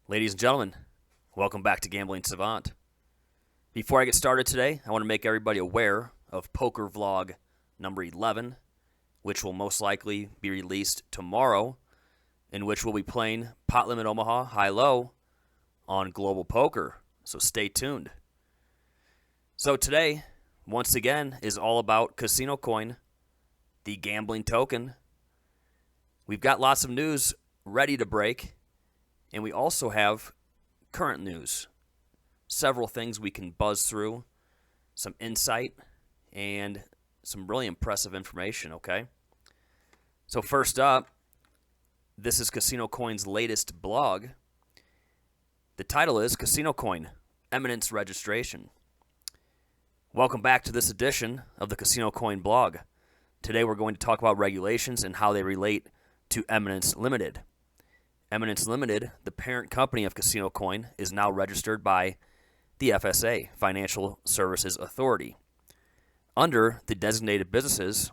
Ladies and gentlemen, welcome back to Gambling Savant. Before I get started today, I want to make everybody aware of Poker Vlog number 11, which will most likely be released tomorrow, in which we'll be playing Pot Limit Omaha High-Low on Global Poker, so stay tuned. So today, once again, is all about CasinoCoin, the gambling token. We've got lots of news ready to break, and we also have current news. Several things we can buzz through, some insight, and some really impressive information, okay? So first up, this is CasinoCoin's latest blog. The title is CasinoCoin, Eminence Registration. Welcome back to this edition of the CasinoCoin blog. Today we're going to talk about regulations and how they relate to Eminence Limited. Eminence Limited, the parent company of CasinoCoin, is now registered by the FSA, Financial Services Authority, under the Designated Businesses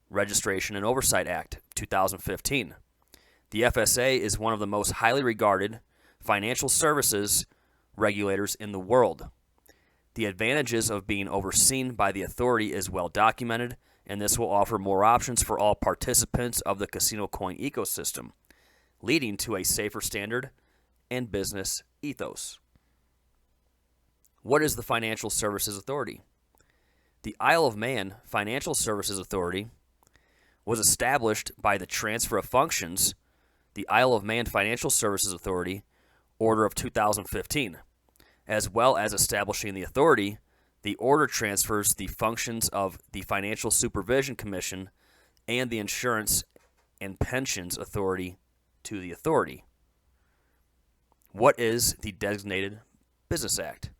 Registration and Oversight Act 2015. The FSA is one of the most highly regarded financial services regulators in the world. The advantages of being overseen by the authority is well documented, and this will offer more options for all participants of the CasinoCoin ecosystem, leading to a safer standard and business ethos. What is the Financial Services Authority? The Isle of Man Financial Services Authority was established by the Transfer of Functions, the Isle of Man Financial Services Authority, Order of 2015. As well as establishing the authority, the order transfers the functions of the Financial Supervision Commission and the Insurance and Pensions Authority to the authority. What is the Designated Business Act?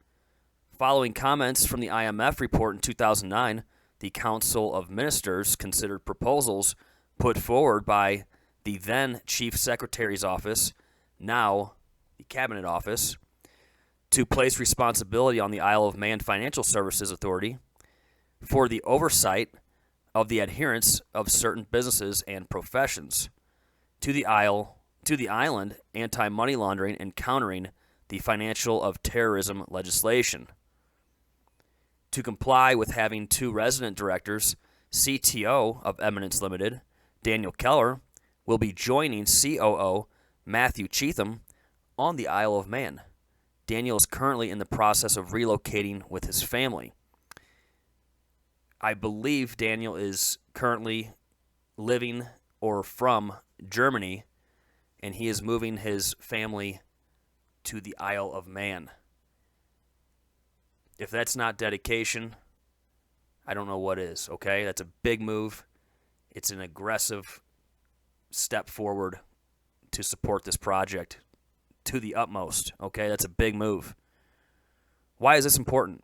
Following comments from the IMF report in 2009, the Council of Ministers considered proposals put forward by the then Chief Secretary's Office, now the Cabinet Office, to place responsibility on the Isle of Man Financial Services Authority for the oversight of the adherence of certain businesses and professions to the island anti-money laundering and countering the financial of terrorism legislation. To comply with having two resident directors, CTO of Eminence Limited, Daniel Keller, will be joining COO Matthew Cheatham on the Isle of Man. Daniel is currently in the process of relocating with his family. I believe Daniel is currently living or from Germany, and he is moving his family to the Isle of Man. If that's not dedication, I don't know what is, okay? That's a big move. It's an aggressive step forward to support this project to the utmost, okay? That's a big move. Why is this important?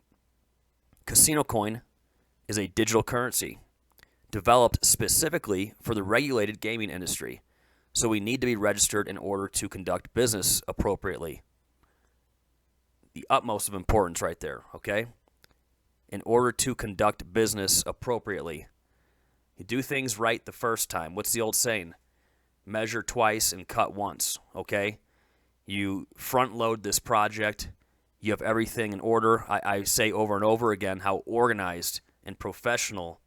CasinoCoin is a digital currency developed specifically for the regulated gaming industry, so we need to be registered in order to conduct business appropriately. The utmost of importance right there, okay? In order to conduct business appropriately. You do things right the first time. What's the old saying? Measure twice and cut once, okay? You front load this project. You have everything in order. I say over and over again how organized and professional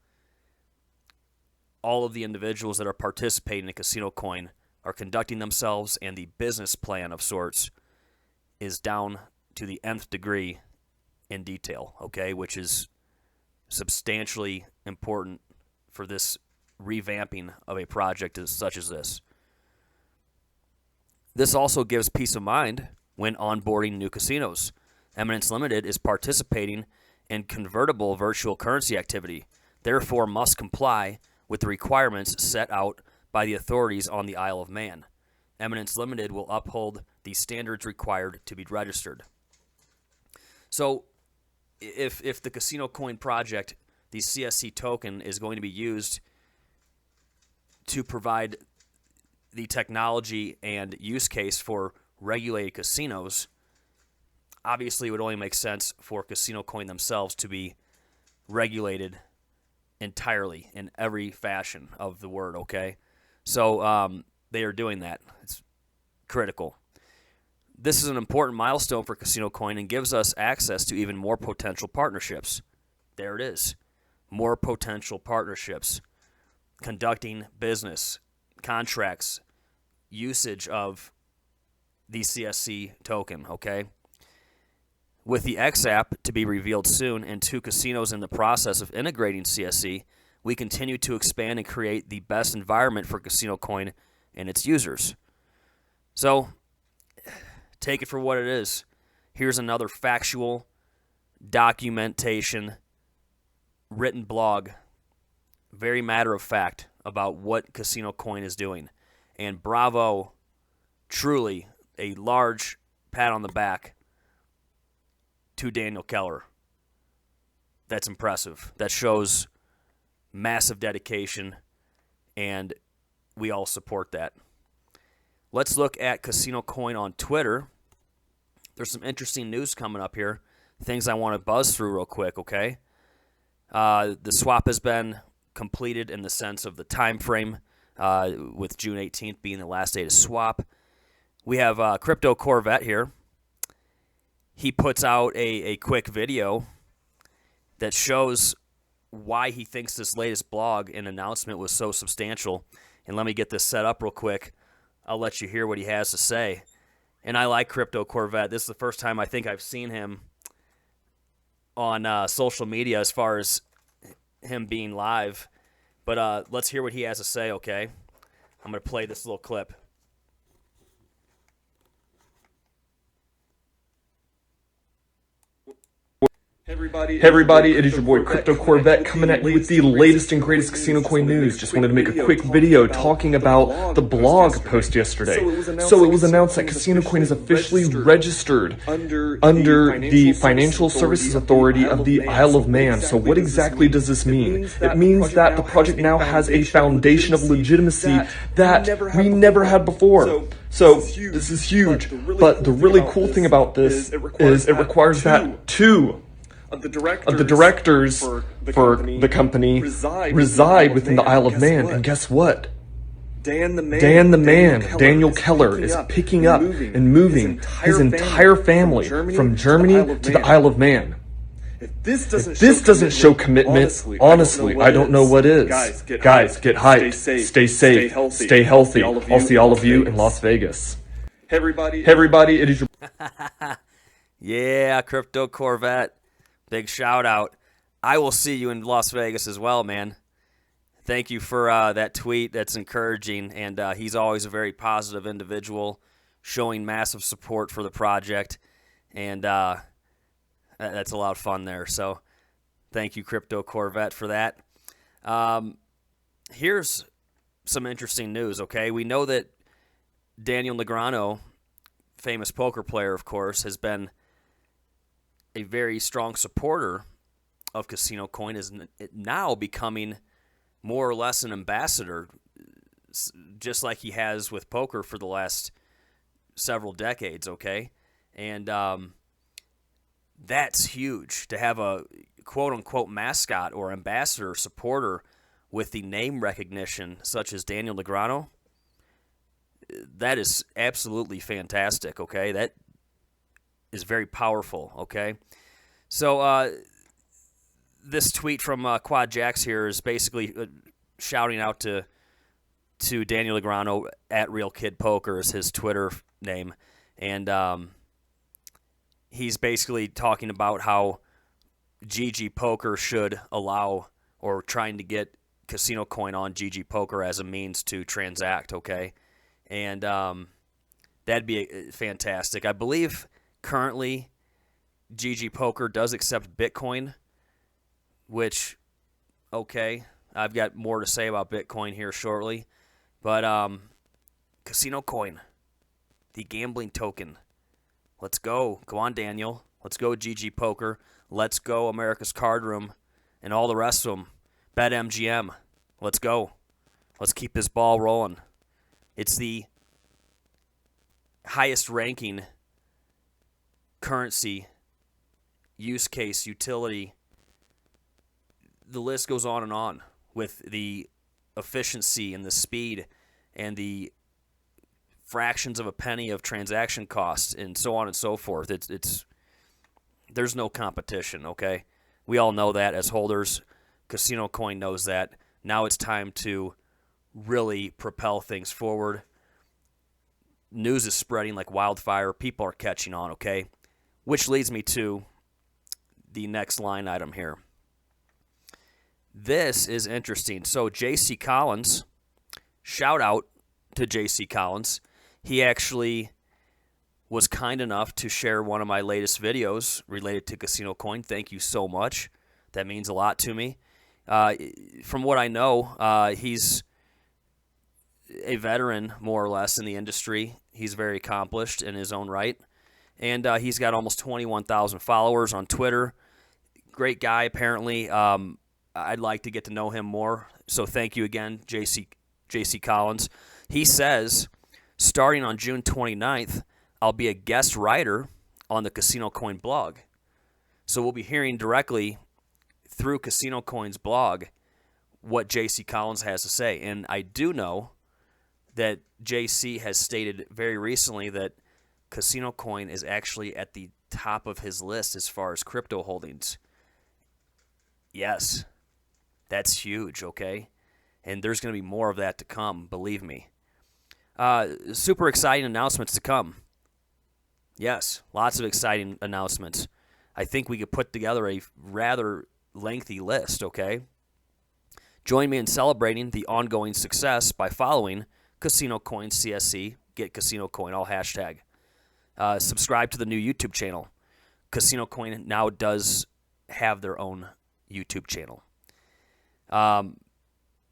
all of the individuals that are participating in CasinoCoin are conducting themselves, and the business plan of sorts is down to the nth degree in detail, okay, which is substantially important for this revamping of a project such as this. This also gives peace of mind when onboarding new casinos. Eminence Limited is participating in convertible virtual currency activity, therefore must comply with the requirements set out by the authorities on the Isle of Man. Eminence Limited will uphold the standards required to be registered. So if the CasinoCoin project, the CSC token, is going to be used to provide the technology and use case for regulated casinos, obviously it would only make sense for CasinoCoin themselves to be regulated entirely in every fashion of the word, okay? So they are doing that. It's critical. this is an important milestone for CasinoCoin and gives us access to even more potential partnerships. There it is. More potential partnerships. Conducting business, contracts, usage of the CSC token, okay? With the X app to be revealed soon and 2 casinos in the process of integrating CSC, we continue to expand and create the best environment for CasinoCoin and its users. So, take it for what it is. Here's another factual documentation, written blog, very matter of fact about what CasinoCoin is doing. And bravo, truly a large pat on the back to Daniel Keller. That's impressive. That shows massive dedication, and we all support that. Let's look at CasinoCoin on Twitter. There's some interesting news coming up here. Things I want to buzz through real quick, okay? The swap has been completed in the sense of the time frame, with June 18th being the last day to swap. We have Crypto Corvette here. He puts out a quick video that shows why he thinks this latest blog and announcement was so substantial. And let me get this set up real quick. I'll let you hear what he has to say. And I like Crypto Corvette. This is the first time I think I've seen him on social media as far as him being live. But let's hear what he has to say, okay? I'm going to play this little clip. Hey everybody, it is your boy Crypto Corvette coming at you with the latest and greatest CasinoCoin news. Just wanted to make a quick video talking about the blog post yesterday. So it was announced that CasinoCoin is officially registered under the Financial Services Authority of the Isle of Man. So what exactly does this mean? It means that the project now has a foundation of legitimacy that we never had before. So this is huge. But the really cool thing about this is it requires that 2 of the directors for the company reside within the Isle of Man. And guess what? Dan the man, Daniel Keller, is picking up and moving his entire family from Germany to the Isle of Man. If this doesn't show commitment, honestly, I don't know what is. Guys, get hyped, stay safe, stay healthy. I'll see all of you in Las Vegas. Hey everybody, it is your... Yeah, Crypto Corvette. Big shout out. I will see you in Las Vegas as well, man. Thank you for that tweet. That's encouraging. And he's always a very positive individual, showing massive support for the project. And that's a lot of fun there. So thank you, Crypto Corvette, for that. Here's some interesting news, okay? We know that Daniel Negreanu, famous poker player, of course, has been a very strong supporter of CasinoCoin, is now becoming more or less an ambassador, just like he has with poker for the last several decades, okay? And that's huge, to have a quote-unquote mascot or ambassador supporter with the name recognition such as Daniel Negreanu. That is absolutely fantastic, okay? That is very powerful, okay? So this tweet from Quad Jacks here is basically shouting out to Daniel Negreanu at Real Kid Poker is his Twitter name, and he's basically talking about how GG Poker should allow or trying to get CasinoCoin on GG Poker as a means to transact, okay? And that'd be fantastic. I believe currently GG Poker does accept Bitcoin, which, okay, I've got more to say about Bitcoin here shortly. But CasinoCoin, the gambling token. Let's go. Go on, Daniel. Let's go, GG Poker. Let's go, America's Card Room, and all the rest of them. BetMGM. Let's go. Let's keep this ball rolling. It's the highest ranking currency, use case, utility. The list goes on and on with the efficiency and the speed and the fractions of a penny of transaction costs and so on and so forth. There's no competition, okay? We all know that as holders. CasinoCoin knows that. Now it's time to really propel things forward. News is spreading like wildfire. People are catching on, okay? Which leads me to the next line item here. This is interesting. So J.C. Collins, shout out to J.C. Collins. He actually was kind enough to share one of my latest videos related to CasinoCoin. Thank you so much. That means a lot to me. From what I know, he's a veteran, more or less, in the industry. He's very accomplished in his own right. And he's got almost 21,000 followers on Twitter. Great guy, apparently. I'd like to get to know him more. So thank you again, J.C. Collins. He says, starting on June 29th, I'll be a guest writer on the CasinoCoin blog. So we'll be hearing directly through CasinoCoin's blog what J.C. Collins has to say. And I do know that J.C. has stated very recently that CasinoCoin is actually at the top of his list as far as crypto holdings. Yes, that's huge, okay? And there's going to be more of that to come, believe me. Super exciting announcements to come. Yes, lots of exciting announcements. I think we could put together a rather lengthy list, okay? Join me in celebrating the ongoing success by following CasinoCoin CSC, get CasinoCoin, all hashtag. Subscribe to the new YouTube channel. CasinoCoin now does have their own YouTube channel.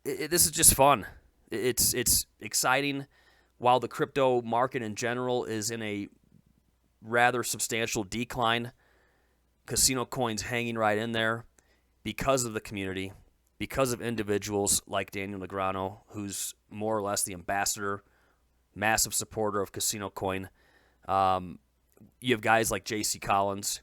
This is just fun. It's exciting. While the crypto market in general is in a rather substantial decline, CasinoCoin's hanging right in there because of the community, because of individuals like Daniel Negreanu, who's more or less the ambassador, massive supporter of CasinoCoin. You have guys like J.C. Collins,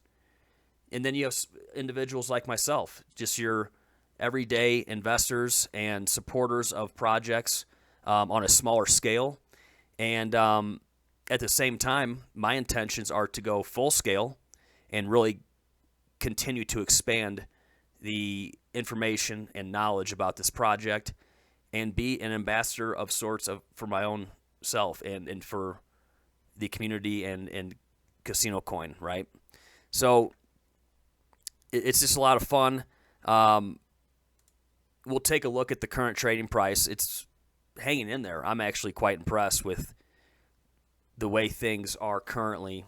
and then you have individuals like myself, just your everyday investors and supporters of projects on a smaller scale. And at the same time, my intentions are to go full scale and really continue to expand the information and knowledge about this project and be an ambassador of sorts for my own self and for the community and CasinoCoin, right? So it's just a lot of fun. We'll take a look at the current trading price. It's hanging in there. I'm actually quite impressed with the way things are currently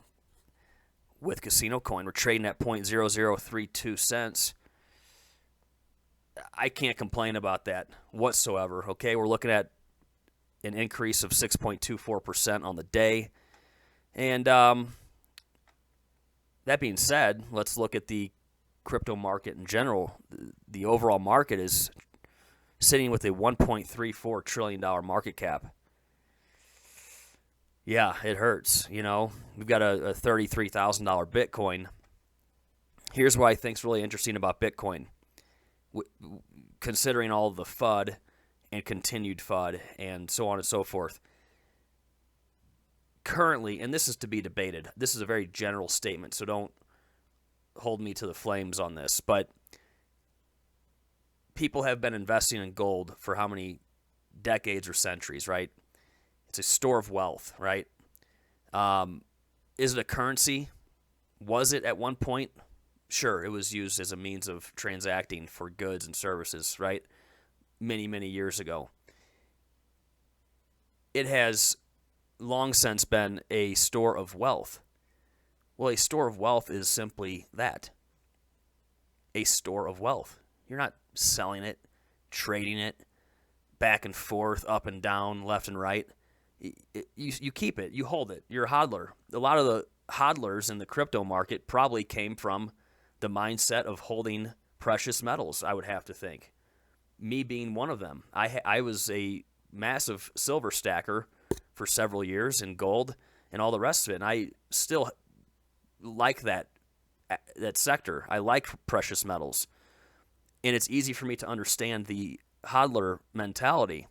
with CasinoCoin. We're trading at 0.0032 cents. I can't complain about that whatsoever, okay? We're looking at an increase of 6.24% on the day. And that being said, let's look at the crypto market in general. The overall market is sitting with a $1.34 trillion market cap. Yeah, it hurts, you know. We've got a $33,000 Bitcoin. Here's what I think is really interesting about Bitcoin. Considering all the FUD and continued FUD and so on and so forth. Currently, and this is to be debated, this is a very general statement, so don't hold me to the flames on this, but people have been investing in gold for how many decades or centuries, right? It's a store of wealth, right? Is it a currency? Was it at one point? Sure, it was used as a means of transacting for goods and services, right? Many, many years ago. It has long since been a store of wealth. Well, a store of wealth is simply that. A store of wealth. You're not selling it, trading it, back and forth, up and down, left and right. You keep it. You hold it. You're a hodler. A lot of the hodlers in the crypto market probably came from the mindset of holding precious metals, I would have to think. Me being one of them. I was a massive silver stacker for several years in gold and all the rest of it. And I still like that sector. I like precious metals. And it's easy for me to understand the hodler mentality.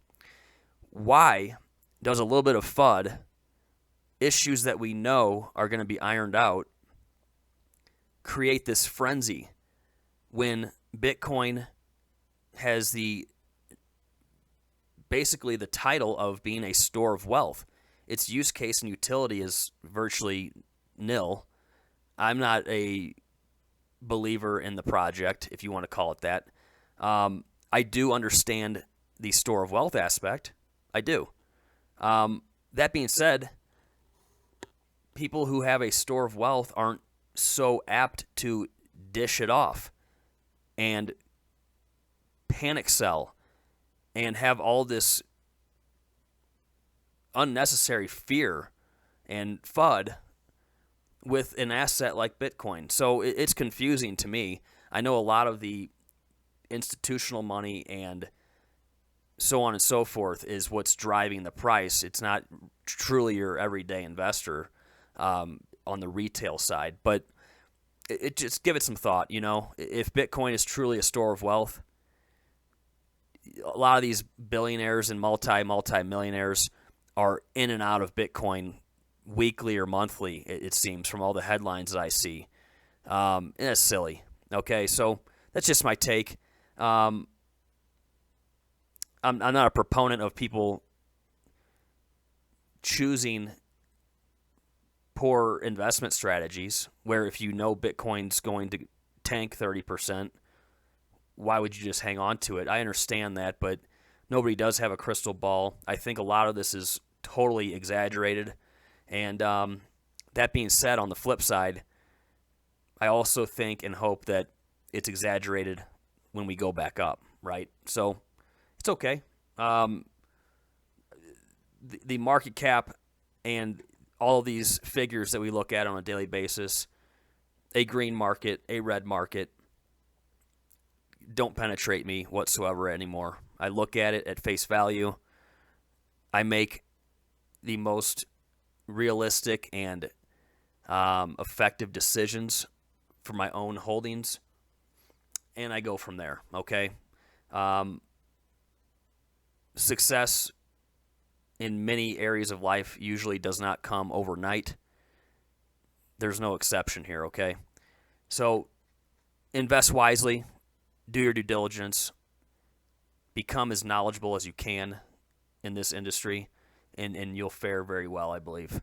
Why does a little bit of FUD issues that we know are going to be ironed out create this frenzy when Bitcoin has basically the title of being a store of wealth. Its use case and utility is virtually nil. I'm not a believer in the project, if you want to call it that. I do understand the store of wealth aspect. I do. That being said, people who have a store of wealth aren't so apt to dish it off and panic sell and have all this unnecessary fear and FUD with an asset like Bitcoin. So it's confusing to me. I know a lot of the institutional money and so on and so forth is what's driving the price. It's not truly your everyday investor on the retail side. But it just give it some thought. You know, if Bitcoin is truly a store of wealth, a lot of these billionaires and multi-millionaires are in and out of Bitcoin weekly or monthly, it seems, from all the headlines that I see. And that's silly. Okay, so that's just my take. I'm not a proponent of people choosing poor investment strategies where if you know Bitcoin's going to tank 30%, why would you just hang on to it? I understand that, but nobody does have a crystal ball. I think a lot of this is totally exaggerated. And that being said, on the flip side, I also think and hope that it's exaggerated when we go back up, right? So it's okay. The market cap and all of these figures that we look at on a daily basis, a green market, a red market, don't penetrate me whatsoever anymore. I look at it at face value. I make the most realistic and effective decisions for my own holdings, and I go from there, okay? Success in many areas of life usually does not come overnight. There's no exception here, okay? So invest wisely, do your due diligence, become as knowledgeable as you can in this industry, and you'll fare very well, I believe.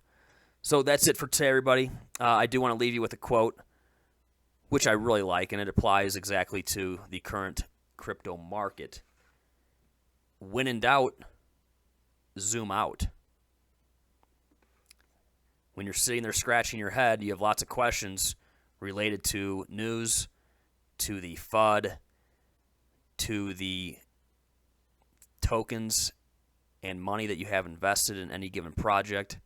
So that's it for today, everybody. I do want to leave you with a quote, which I really like, and it applies exactly to the current crypto market. When in doubt, zoom out. When you're sitting there scratching your head, you have lots of questions related to news, to the FUD, to the tokens and money that you have invested in any given project.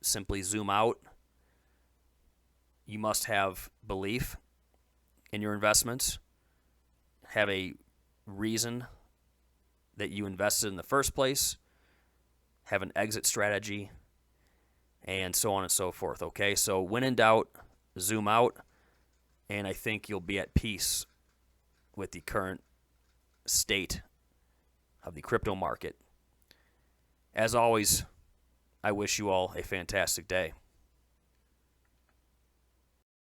Simply zoom out. You must have belief in your investments, have a reason that you invested in the first place, have an exit strategy, and so on and so forth, okay? So when in doubt, zoom out, and I think you'll be at peace with the current state of the crypto market. As always, I wish you all a fantastic day.